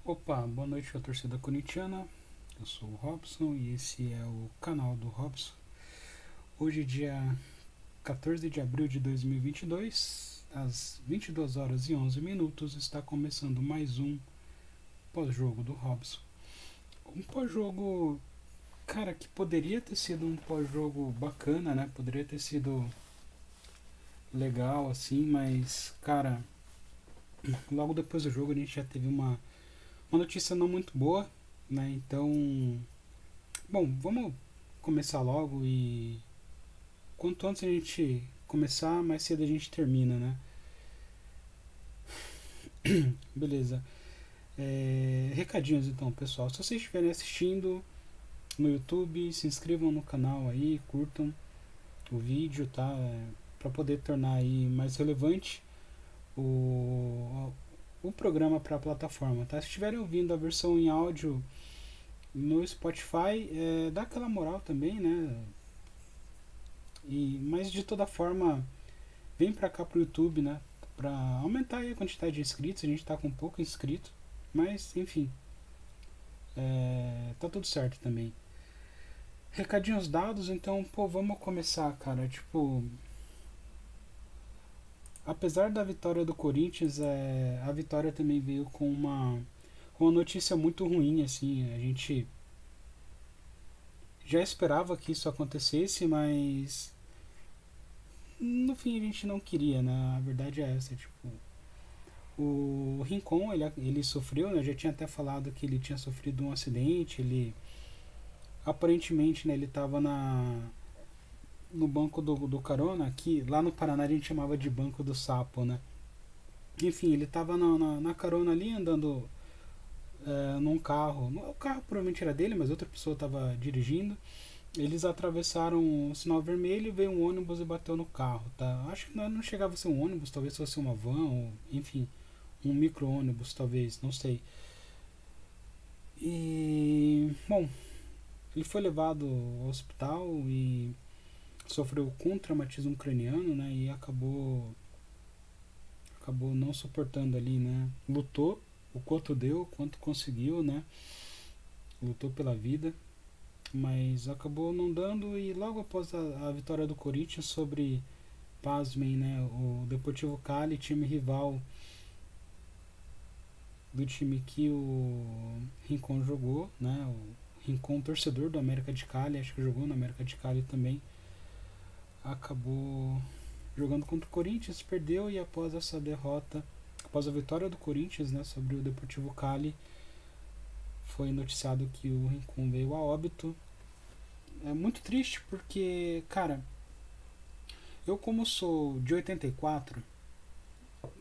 Opa, boa noite a torcida corintiana. Eu sou o Robson e esse é o canal do Robson. Hoje, dia 14 de abril de 2022, às 22 horas e 11 minutos, está começando mais um pós-jogo do Robson. Um pós-jogo, cara, que poderia ter sido um pós-jogo bacana, né? Poderia ter sido legal assim, mas, cara, logo depois do jogo a gente já teve uma notícia não muito boa, né? Então, bom, vamos começar logo e quanto antes a gente começar, mais cedo a gente termina, né? Beleza. Recadinhos então, pessoal. Se vocês estiverem assistindo no YouTube, se inscrevam no canal aí, curtam o vídeo, tá? Para poder tornar aí mais relevante o programa para a plataforma, tá? Se estiverem ouvindo a versão em áudio no Spotify, dá aquela moral também, né? Mas de toda forma, vem pra cá pro YouTube, né? Pra aumentar aí a quantidade de inscritos. A gente tá com pouco inscrito. Mas, enfim, tá tudo certo também. Recadinhos dados, então, pô, vamos começar, cara. Tipo, apesar da vitória do Corinthians, a vitória também veio com uma notícia muito ruim, assim. A gente já esperava que isso acontecesse, mas no fim a gente não queria, né? A verdade é essa, tipo, o Rincon, ele sofreu, né? Eu já tinha até falado que ele tinha sofrido um acidente. Ele aparentemente, né, ele estava no banco do carona, que lá no Paraná a gente chamava de banco do sapo, né? Enfim, ele estava na carona ali andando num carro. O carro provavelmente era dele, mas outra pessoa estava dirigindo. Eles atravessaram o sinal vermelho, veio um ônibus e bateu no carro, tá? Acho que não chegava a ser um ônibus, talvez fosse uma van, ou enfim, um micro-ônibus, talvez, não sei. E, bom, ele foi levado ao hospital e sofreu com traumatismo craniano, né? E acabou não suportando ali, né? Lutou o quanto deu, o quanto conseguiu, né? Lutou pela vida, mas acabou não dando. E logo após a vitória do Corinthians sobre, pasmem, né? O Deportivo Cali, time rival do time que o Rincon jogou, né? O Rincon, torcedor do América de Cali, acho que jogou no América de Cali também, acabou jogando contra o Corinthians, perdeu. E após essa derrota, após a vitória do Corinthians, né, sobre o Deportivo Cali, foi noticiado que o Rincon veio a óbito. É muito triste porque, cara, eu como sou de 84,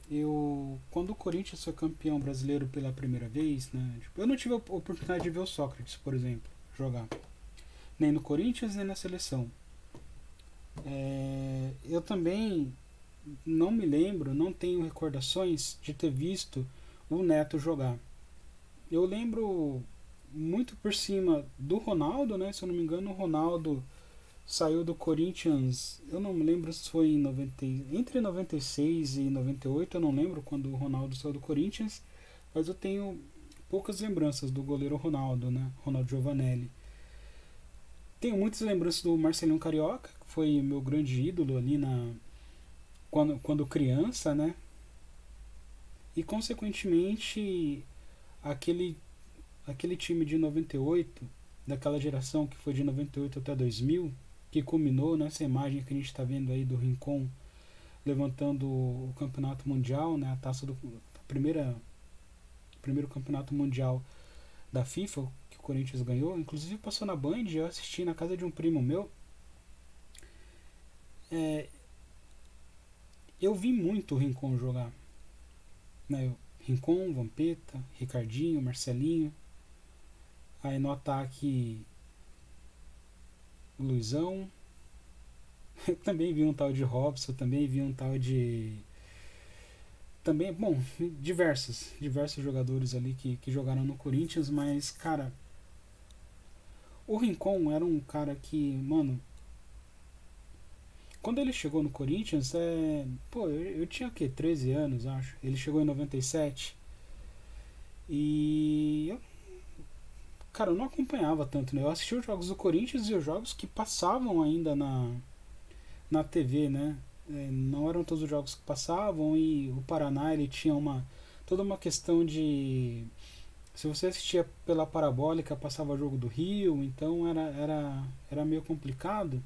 eu quando o Corinthians foi campeão brasileiro pela primeira vez, né, tipo, eu não tive a oportunidade de ver o Sócrates, por exemplo, jogar, nem no Corinthians nem na seleção. Eu também não me lembro, não tenho recordações de ter visto o Neto jogar. Eu lembro muito por cima do Ronaldo, né? Se eu não me engano, o Ronaldo saiu do Corinthians. Eu não me lembro se foi entre 96 e 98, eu não lembro quando o Ronaldo saiu do Corinthians, mas eu tenho poucas lembranças do goleiro Ronaldo, né? Ronaldo Giovanelli. Tenho muitas lembranças do Marcelinho Carioca, que foi meu grande ídolo ali quando criança, né? E consequentemente aquele aquele time de 98, daquela geração que foi de 98 até 2000, que culminou nessa imagem que a gente está vendo aí do Rincon levantando o campeonato mundial, né, a taça do primeiro campeonato mundial da FIFA que o Corinthians ganhou. Inclusive passou na Band, eu assisti na casa de um primo meu. É, eu vi muito o Rincon jogar, né? Rincon, Vampeta, Ricardinho, Marcelinho. Aí no ataque, Luizão. Eu também vi um tal de Robson, também vi um tal de. Também, bom, diversos jogadores ali que jogaram no Corinthians, mas, cara, o Rincon era um cara que, mano, quando ele chegou no Corinthians, pô, eu tinha o quê? 13 anos, acho. Ele chegou em 97. E eu, cara, eu não acompanhava tanto, né? Eu assistia os jogos do Corinthians e os jogos que passavam ainda na TV, né? Não eram todos os jogos que passavam e o Paraná ele tinha toda uma questão de se você assistia pela parabólica passava jogo do Rio, então era meio complicado.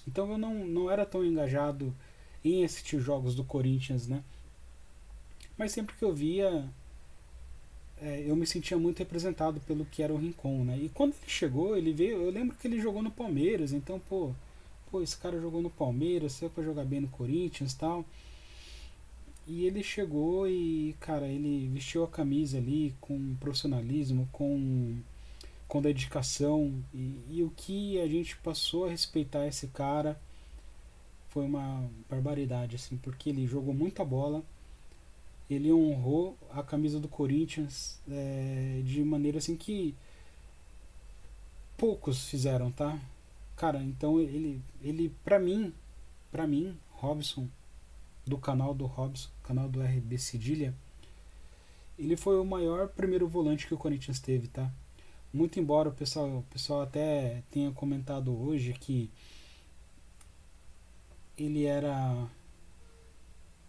Então eu não era tão engajado em assistir jogos do Corinthians, né? Mas sempre que eu via, eu me sentia muito representado pelo que era o Rincon, né? E quando ele chegou, ele veio, eu lembro que ele jogou no Palmeiras, então, pô, esse cara jogou no Palmeiras, saiu pra jogar bem no Corinthians e tal. E ele chegou e, cara, ele vestiu a camisa ali com profissionalismo, com dedicação. E o que a gente passou a respeitar esse cara foi uma barbaridade, assim, porque ele jogou muita bola, ele honrou a camisa do Corinthians de maneira assim que poucos fizeram, tá? Cara, então ele pra mim, Robson, do canal do Robson, canal do RB Cedilha, ele foi o maior primeiro volante que o Corinthians teve, tá? Muito embora o pessoal até tenha comentado hoje que ele era.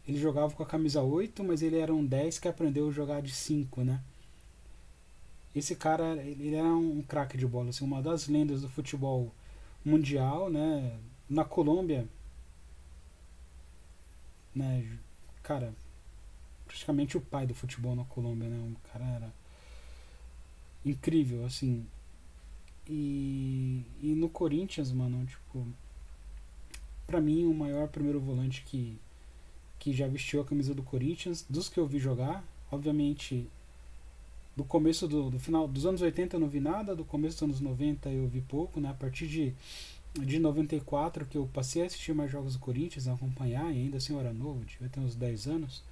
Ele jogava com a camisa 8, mas ele era um 10 que aprendeu a jogar de 5, né? Esse cara, ele era um craque de bola, assim, uma das lendas do futebol mundial, né? Na Colômbia, né? Cara, praticamente o pai do futebol na Colômbia, né? Um cara era incrível, assim. E no Corinthians, mano, tipo, pra mim o maior primeiro volante que já vestiu a camisa do Corinthians, dos que eu vi jogar, obviamente do começo do final dos anos 80 eu não vi nada, do começo dos anos 90 eu vi pouco, né? A partir de 94 que eu passei a assistir mais jogos do Corinthians, a acompanhar, e ainda assim eu era novo, devia ter uns 10 anos.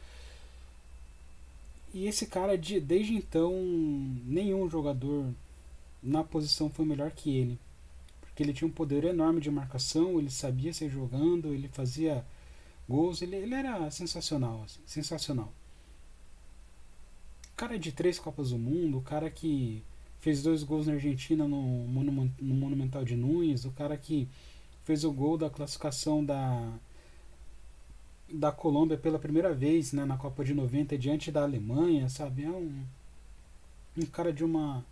E esse cara, desde então, nenhum jogador na posição foi melhor que ele. Porque ele tinha um poder enorme de marcação, ele sabia sair jogando, ele fazia gols, ele era sensacional, assim, sensacional. O cara de 3 Copas do Mundo, o cara que fez 2 gols na Argentina no Monumental de Nunes, o cara que fez o gol da classificação da Colômbia pela primeira vez, né, na Copa de 90 diante da Alemanha, sabe? É um cara de uma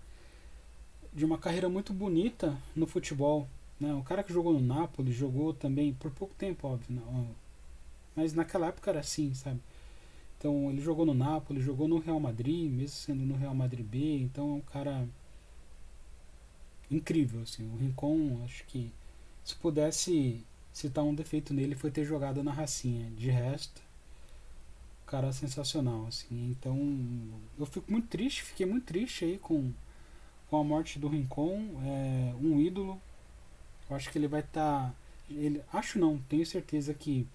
carreira muito bonita no futebol, né? O cara que jogou no Napoli, jogou também por pouco tempo, óbvio, não, mas naquela época era assim, sabe? Então ele jogou no Napoli, jogou no Real Madrid, mesmo sendo no Real Madrid B, então é um cara incrível, assim. O Rincon, acho que se pudesse citar um defeito nele foi ter jogado na racinha. De resto, cara sensacional, assim. Então eu fico muito triste, fiquei muito triste aí com a morte do Rincon, um ídolo. Eu acho que ele vai estar, ele, acho não, tenho certeza que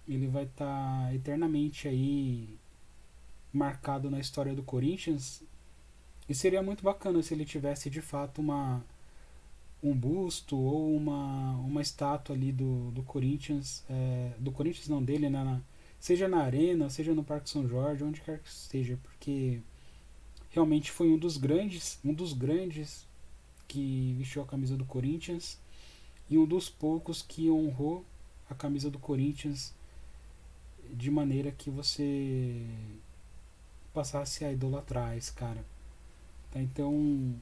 ele vai estar eternamente aí marcado na história do Corinthians. E seria muito bacana se ele tivesse de fato um busto ou uma estátua ali do Corinthians, do Corinthians não, dele, né, seja na Arena, seja no Parque São Jorge, onde quer que seja, porque realmente foi um dos grandes que vestiu a camisa do Corinthians e um dos poucos que honrou a camisa do Corinthians de maneira que você passasse a idolatrar esse cara. Tá? Então,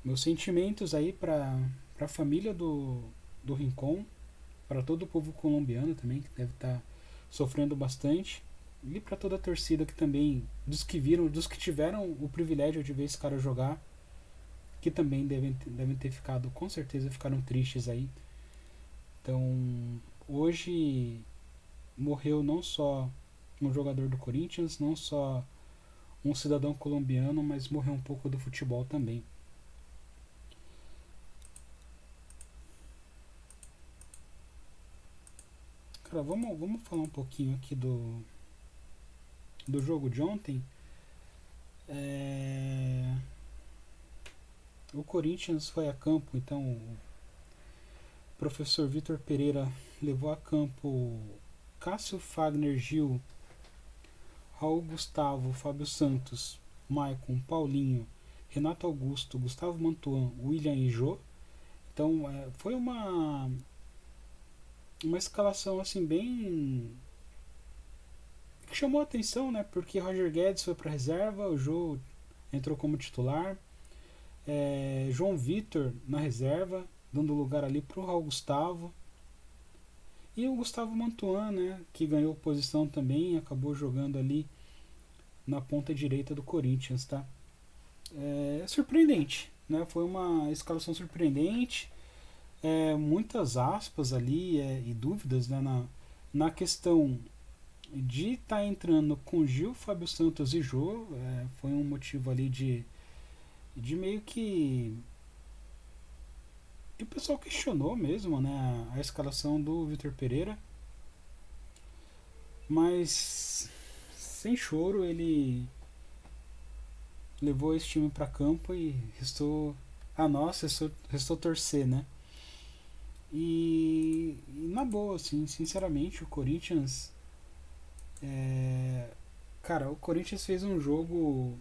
meus sentimentos aí para a família do Rincon, para todo o povo colombiano também, que deve estar sofrendo bastante, e para toda a torcida que também, dos que viram, dos que tiveram o privilégio de ver esse cara jogar, que também devem ter ficado, com certeza ficaram tristes aí. Então, hoje morreu não só um jogador do Corinthians, não só um cidadão colombiano, mas morreu um pouco do futebol também. Cara, vamos falar um pouquinho aqui do jogo de ontem. É, o Corinthians foi a campo, então o professor Vitor Pereira levou a campo Cássio, Fagner, Gil, Raul Gustavo, Fábio Santos Maicon, Paulinho, Renato Augusto, Gustavo Mantuan, William e Jô. Então foi uma escalação assim bem que chamou a atenção, né? Porque Roger Guedes foi para reserva, o Jô entrou como titular, João Vitor na reserva, dando lugar ali para o Raul Gustavo. E o Gustavo Mantuan, né, que ganhou posição também, acabou jogando ali na ponta direita do Corinthians, tá? Surpreendente, né? Foi uma escalação surpreendente, muitas aspas ali e dúvidas, né, na questão de estar entrando com Gil, Fábio Santos e Jô. Foi um motivo ali de meio que o pessoal questionou mesmo, né, a escalação do Vitor Pereira, mas sem choro ele levou esse time para campo e restou a nós, restou torcer, né? E na boa, assim, sinceramente, o Corinthians, cara, o Corinthians fez um jogo,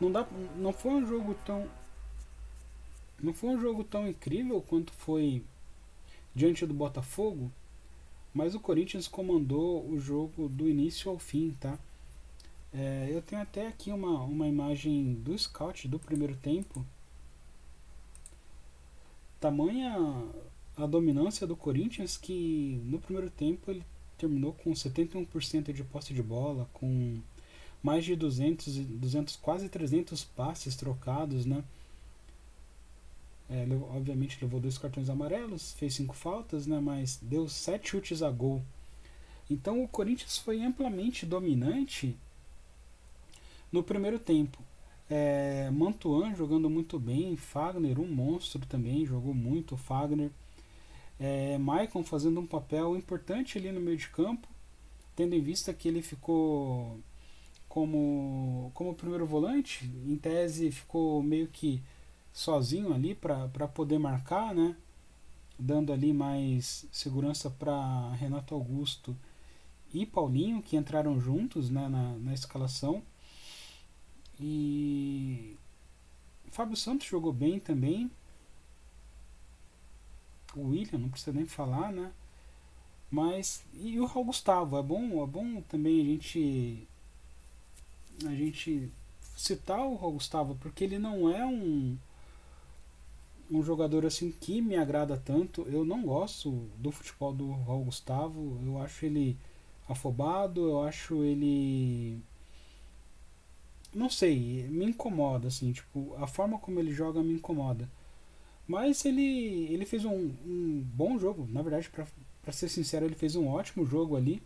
não dá, não foi um jogo tão, não foi um jogo tão incrível quanto foi diante do Botafogo, mas o Corinthians comandou o jogo do início ao fim, tá? Eu tenho até aqui uma imagem do scout do primeiro tempo. Tamanha a dominância do Corinthians que no primeiro tempo ele terminou com 71% de posse de bola, com mais de 200 quase 300 passes trocados, né? Obviamente levou 2 cartões amarelos, fez 5 faltas, né? Mas deu 7 chutes a gol. Então o Corinthians foi amplamente dominante no primeiro tempo. Mantuan jogando muito bem, Fagner, um monstro também, jogou muito. Fagner, Maicon fazendo um papel importante ali no meio de campo, tendo em vista que ele ficou como primeiro volante, em tese ficou meio que sozinho ali para poder marcar, né? Dando ali mais segurança para Renato Augusto e Paulinho, que entraram juntos, né, na escalação. E Fábio Santos jogou bem também. O William, não precisa nem falar, né? Mas e o Raul Gustavo, é bom também a gente citar o Raul Gustavo, porque ele não é um jogador assim que me agrada tanto. Eu não gosto do futebol do Raul Gustavo. Eu acho ele afobado, eu acho ele, não sei, me incomoda assim, tipo, a forma como ele joga me incomoda. Mas ele fez um bom jogo, na verdade, para ser sincero, ele fez um ótimo jogo ali,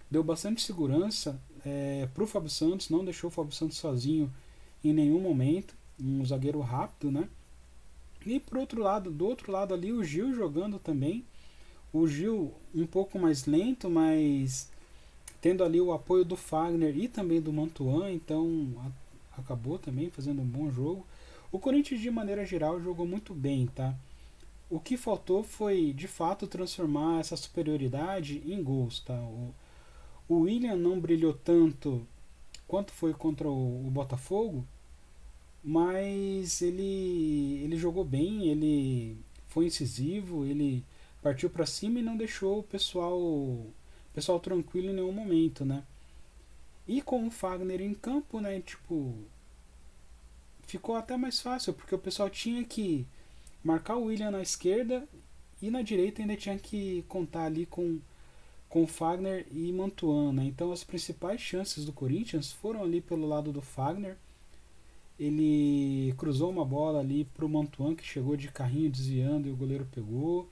deu bastante segurança pro Fábio Santos, não deixou o Fábio Santos sozinho em nenhum momento, um zagueiro rápido, né? E do outro lado ali, o Gil jogando também. O Gil um pouco mais lento, mas tendo ali o apoio do Fagner e também do Mantuan, então acabou também fazendo um bom jogo. O Corinthians, de maneira geral, jogou muito bem, tá? O que faltou foi, de fato, transformar essa superioridade em gols, tá? O William não brilhou tanto quanto foi contra o Botafogo, mas ele jogou bem, ele foi incisivo, ele partiu para cima e não deixou o pessoal tranquilo em nenhum momento, né? E com o Fagner em campo, né, tipo, ficou até mais fácil, porque o pessoal tinha que marcar o William na esquerda e na direita ainda tinha que contar ali com Fagner e Mantuan, né? Então as principais chances do Corinthians foram ali pelo lado do Fagner. Ele cruzou uma bola ali pro Mantuan, que chegou de carrinho desviando e o goleiro pegou.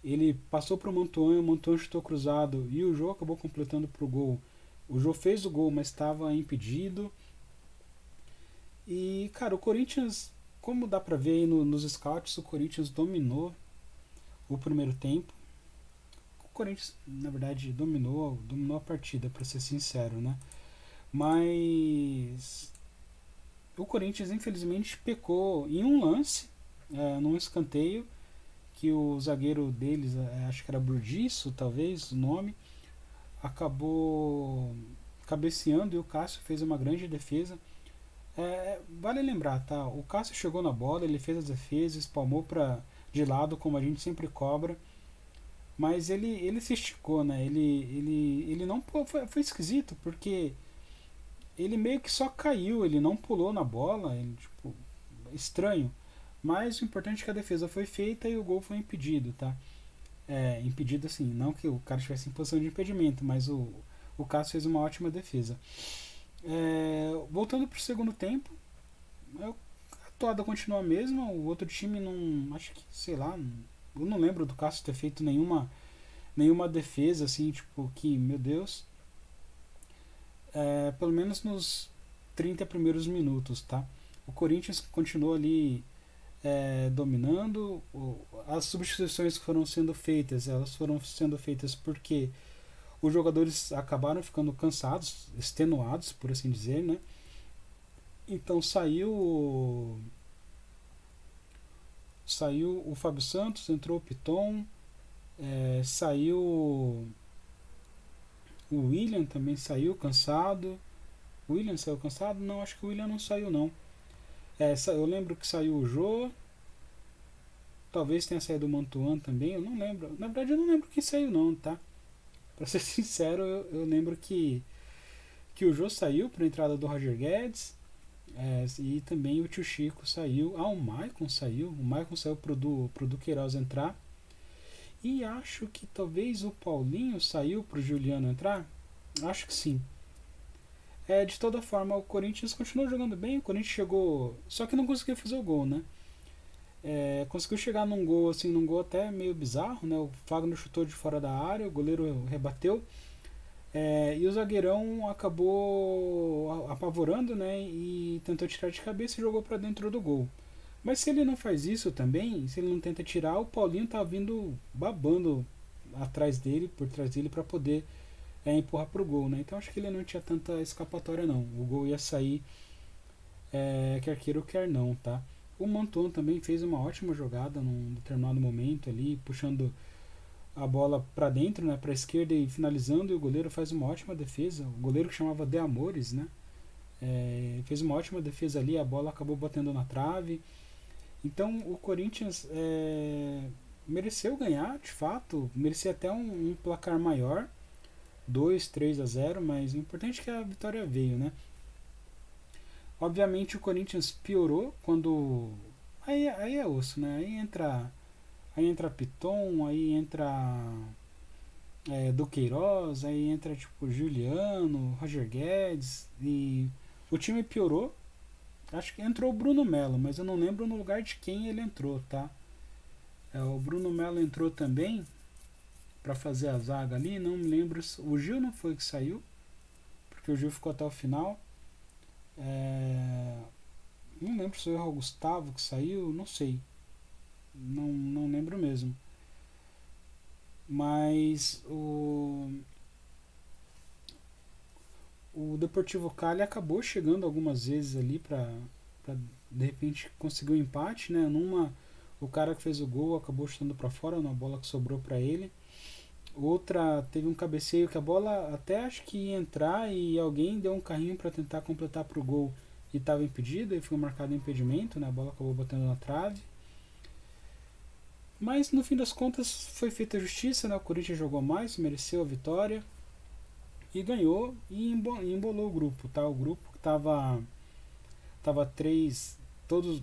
Ele passou pro Mantuan, o Mantuan chutou cruzado e o Jô acabou completando pro gol. O Jô fez o gol, mas estava impedido. E, cara, o Corinthians, como dá pra ver aí nos scouts, o Corinthians dominou o primeiro tempo. O Corinthians, na verdade, dominou a partida, pra ser sincero, né? Mas o Corinthians, infelizmente, pecou em um lance, num escanteio, que o zagueiro deles, acho que era Burdiço, talvez, o nome, acabou cabeceando e o Cássio fez uma grande defesa. Vale lembrar, tá? O Cássio chegou na bola, ele fez as defesas, espalmou para de lado, como a gente sempre cobra, mas ele se esticou, né? Ele não foi esquisito, porque ele meio que só caiu, ele não pulou na bola, ele, tipo, estranho. Mas o importante é que a defesa foi feita e o gol foi impedido, tá? Impedido assim, não que o cara estivesse em posição de impedimento, mas o Cássio fez uma ótima defesa. Voltando pro segundo tempo, a toada continua a mesma, o outro time não. Acho que, sei lá, eu não lembro do Cássio ter feito nenhuma defesa assim, tipo, que, meu Deus. Pelo menos nos 30 primeiros minutos, tá? O Corinthians continuou ali dominando. As substituições que foram sendo feitas, elas foram sendo feitas porque os jogadores acabaram ficando cansados, extenuados, por assim dizer, né? Então saiu o Fábio Santos, entrou o Piton, saiu o William também saiu cansado. O William saiu cansado? Não, acho que o William não saiu não. Eu lembro que saiu o Jô, talvez tenha saído o Mantuan também, eu não lembro. Na verdade eu não lembro quem saiu não, tá? Pra ser sincero, eu lembro que o Jô saiu para a entrada do Roger Guedes. E também o tio Chico saiu. O Maicon saiu. O Maicon saiu pro Duqueiroz entrar. E acho que talvez o Paulinho saiu pro Juliano entrar. Acho que sim. De toda forma, o Corinthians continuou jogando bem. O Corinthians chegou. Só que não conseguiu fazer o gol, né? Conseguiu chegar num gol, assim, num gol até meio bizarro, né? O Fagner chutou de fora da área, o goleiro rebateu. E o zagueirão acabou apavorando, né? E tentou tirar de cabeça e jogou para dentro do gol. Mas se ele não faz isso também, se ele não tenta tirar, o Paulinho tá vindo babando atrás dele, por trás dele, para poder empurrar pro gol, né? Então acho que ele não tinha tanta escapatória não. O gol ia sair, quer queira ou quer não, tá? O Manton também fez uma ótima jogada num determinado momento ali, puxando a bola para dentro, né, para a esquerda e finalizando, e o goleiro faz uma ótima defesa. O goleiro que chamava De Amores, né, fez uma ótima defesa ali, a bola acabou batendo na trave. Então o Corinthians mereceu ganhar, de fato, merecia até um placar maior, 2-3-0, mas o importante é que a vitória veio, né? Obviamente o Corinthians piorou quando. Aí é osso, né? Aí entra Piton, aí entra Duqueiroz, aí entra tipo Juliano, Roger Guedes, e o time piorou. Acho que entrou o Bruno Melo, mas eu não lembro no lugar de quem ele entrou, tá? O Bruno Melo entrou também para fazer a zaga ali, não me lembro. O Gil não foi que saiu, porque o Gil ficou até o final. Não lembro se foi o Gustavo que saiu, não sei. Não lembro mesmo. Mas o Deportivo Cali acabou chegando algumas vezes ali para de repente conseguir um empate, né? O cara que fez o gol acabou chutando para fora na bola que sobrou para ele. Outra teve um cabeceio que a bola até acho que ia entrar e alguém deu um carrinho para tentar completar pro gol e estava impedido e foi marcado impedimento, né? A bola acabou batendo na trave. Mas no fim das contas foi feita a justiça, né? O Corinthians jogou mais, mereceu a vitória e ganhou e embolou o grupo, tá? O grupo que tava três, todos,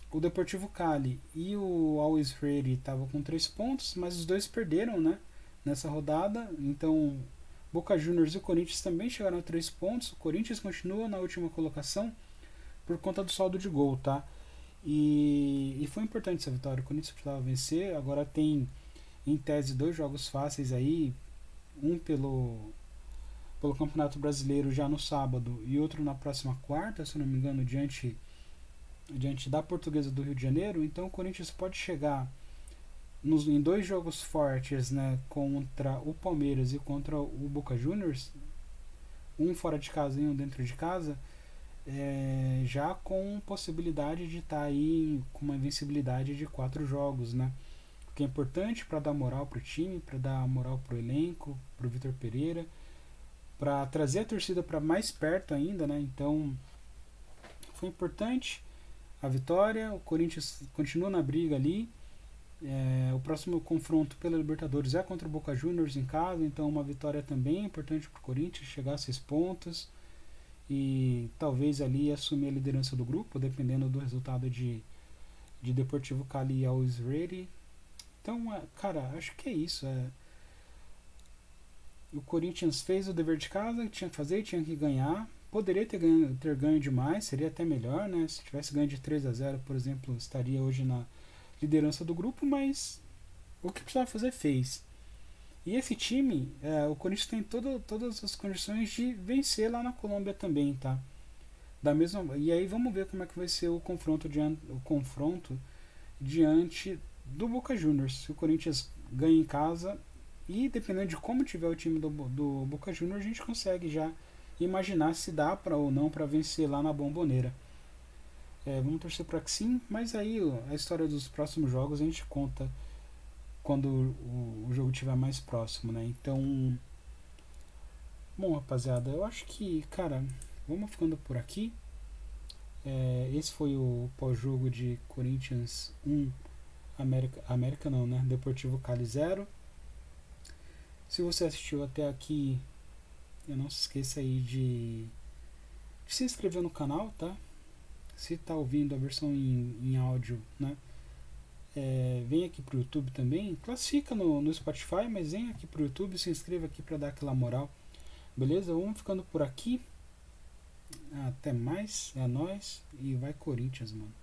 o Deportivo Cali e o Always Ready estavam com 3 pontos, mas os dois perderam, né? Nessa rodada, então Boca Juniors e o Corinthians também chegaram a 3 pontos. O Corinthians continua na última colocação por conta do saldo de gol, tá? E foi importante essa vitória. O Corinthians precisava vencer. Agora tem, em tese, 2 jogos fáceis aí. Um pelo Campeonato Brasileiro já no sábado e outro na próxima quarta, se não me engano, diante da Portuguesa do Rio de Janeiro. Então o Corinthians pode chegar em 2 jogos fortes, né, contra o Palmeiras e contra o Boca Juniors, um fora de casa e um dentro de casa, já com possibilidade de estar aí com uma invencibilidade de 4 jogos, né? O que é importante para dar moral pro time, para dar moral pro elenco, pro Vitor Pereira, para trazer a torcida para mais perto ainda, né? Então foi importante a vitória. O Corinthians continua na briga ali. O próximo confronto pela Libertadores é contra o Boca Juniors em casa, então uma vitória também é importante para o Corinthians chegar a 6 pontos e talvez ali assumir a liderança do grupo, dependendo do resultado de Deportivo Cali e Always Ready. Então, cara, acho que é isso. O Corinthians fez o dever de casa, tinha que fazer, tinha que ganhar. Poderia ter ganho demais, seria até melhor, né? Se tivesse ganho de 3-0, por exemplo, estaria hoje na liderança do grupo, mas o que precisava fazer fez. E esse time, o Corinthians tem todas as condições de vencer lá na Colômbia também, tá? E aí vamos ver como é que vai ser o confronto diante do Boca Juniors. Se o Corinthians ganha em casa e dependendo de como tiver o time do Boca Juniors, a gente consegue já imaginar se dá para ou não para vencer lá na Bombonera. Vamos torcer para que sim, mas aí a história dos próximos jogos a gente conta quando o jogo estiver mais próximo, né? Então, bom, rapaziada, eu acho que, cara, vamos ficando por aqui. Esse foi o pós-jogo de Corinthians 1, América não, né? Deportivo Cali 0. Se você assistiu até aqui, não se esqueça aí de se inscrever no canal, tá? Se tá ouvindo a versão em áudio, né? Vem aqui pro YouTube também. Classifica no Spotify, mas vem aqui pro YouTube, se inscreva aqui para dar aquela moral. Beleza? Vamos ficando por aqui. Até mais. É nóis. E vai Corinthians, mano.